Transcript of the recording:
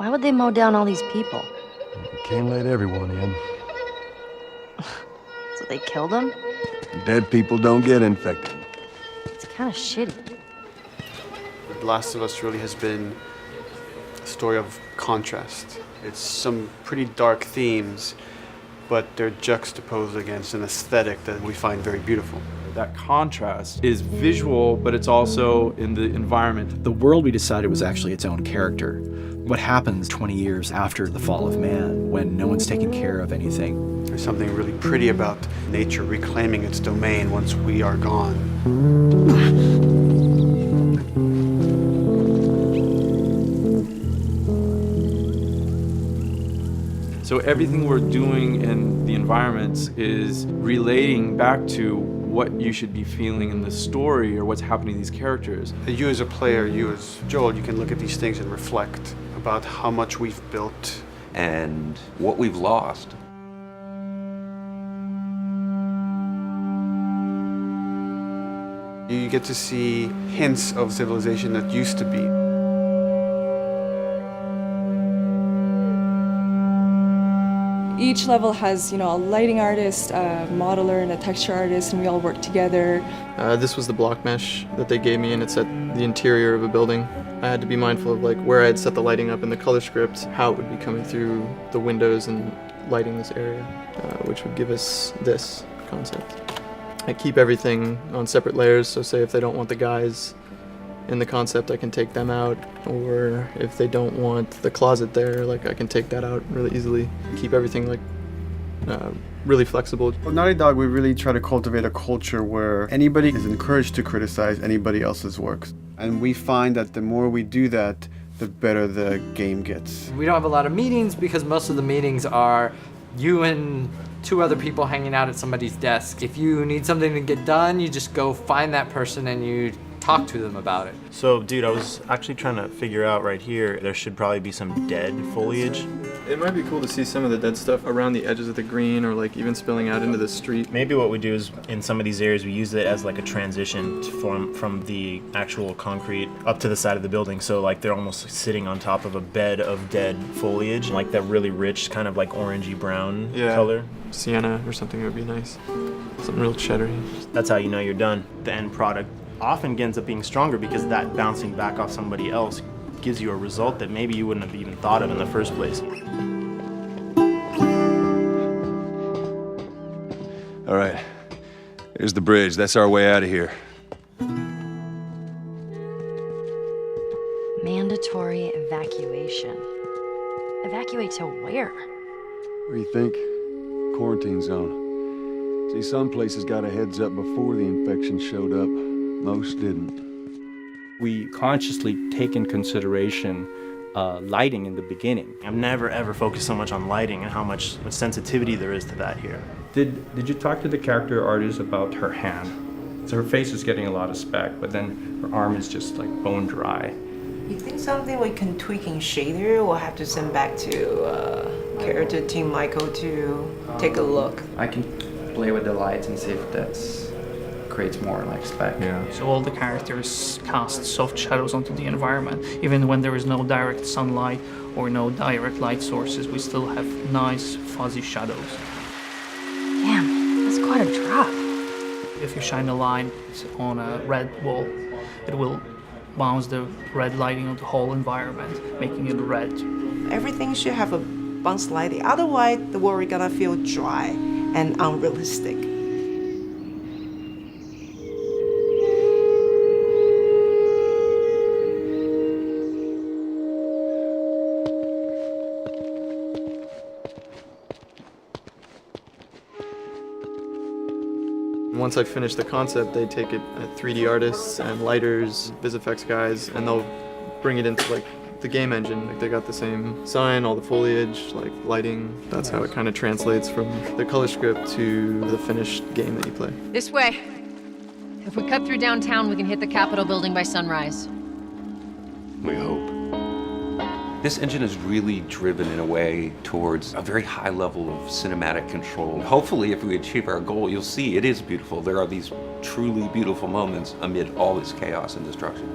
Why would they mow down all these people? You can't let everyone in. So they killed them? Dead people don't get infected. It's kind of shitty. The Last of Us really has been a story of contrast. It's some pretty dark themes, but they're juxtaposed against an aesthetic that we find very beautiful. That contrast is visual, but it's also in the environment. The world we decided was actually its own character. What happens 20 years after the fall of man when no one's taking care of anything? There's something really pretty about nature reclaiming its domain once we are gone. So everything we're doing in the environments is relating back to what you should be feeling in the story or what's happening to these characters. You as a player, you as Joel, you can look at these things and reflect about how much we've built and what we've lost. You get to see hints of civilization that used to be. Each level has, a lighting artist, a modeler, and a texture artist, and we all work together. This was the block mesh that they gave me, and it's at the interior of a building. I had to be mindful of where I had set the lighting up in the color script, how it would be coming through the windows and lighting this area, which would give us this concept. I keep everything on separate layers, so say if they don't want the guys in the concept, I can take them out, or if they don't want the closet there, I can take that out really easily. Keep everything really flexible. At Naughty Dog, we really try to cultivate a culture where anybody is encouraged to criticize anybody else's works. And we find that the more we do that, the better the game gets. We don't have a lot of meetings because most of the meetings are you and two other people hanging out at somebody's desk. If you need something to get done, you just go find that person and you talk to them about it. So, dude, I was actually trying to figure out right here, there should probably be some dead foliage. It might be cool to see some of the dead stuff around the edges of the green or even spilling out into the street. Maybe what we do is, in some of these areas, we use it as a transition from the actual concrete up to the side of the building. So they're almost sitting on top of a bed of dead foliage, that really rich kind of orangey brown color. Sienna or something would be nice. Something real cheddary. That's how you know you're done. The end product often ends up being stronger because that bouncing back off somebody else gives you a result that maybe you wouldn't have even thought of in the first place. All right, here's the bridge. That's our way out of here. Mandatory evacuation. Evacuate to where? What do you think? Quarantine zone. See, some places got a heads up before the infection showed up. Most didn't. We consciously take in consideration lighting in the beginning. I've never ever focused so much on lighting and how much sensitivity there is to that here. Did you talk to the character artist about her hand? So her face is getting a lot of speck, but then her arm is just bone dry. You think something we can tweak in shader? We'll have to send back to character team Michael to take a look. I can play with the lights and see if that's creates more speck. Yeah. So all the characters cast soft shadows onto the environment. Even when there is no direct sunlight or no direct light sources, we still have nice fuzzy shadows. Damn, that's quite a drop. If you shine a light on a red wall, it will bounce the red lighting on the whole environment, making it red. Everything should have a bounce lighting. Otherwise, the world is gonna feel dry and unrealistic. Once I finish the concept, they take it at 3D artists and lighters, VisFX guys, and they'll bring it into the game engine. They got the same sign, all the foliage, lighting. That's how it kind of translates from the color script to the finished game that you play. This way. If we cut through downtown, we can hit the Capitol building by sunrise. We hope. This engine is really driven in a way towards a very high level of cinematic control. Hopefully, if we achieve our goal, you'll see it is beautiful. There are these truly beautiful moments amid all this chaos and destruction.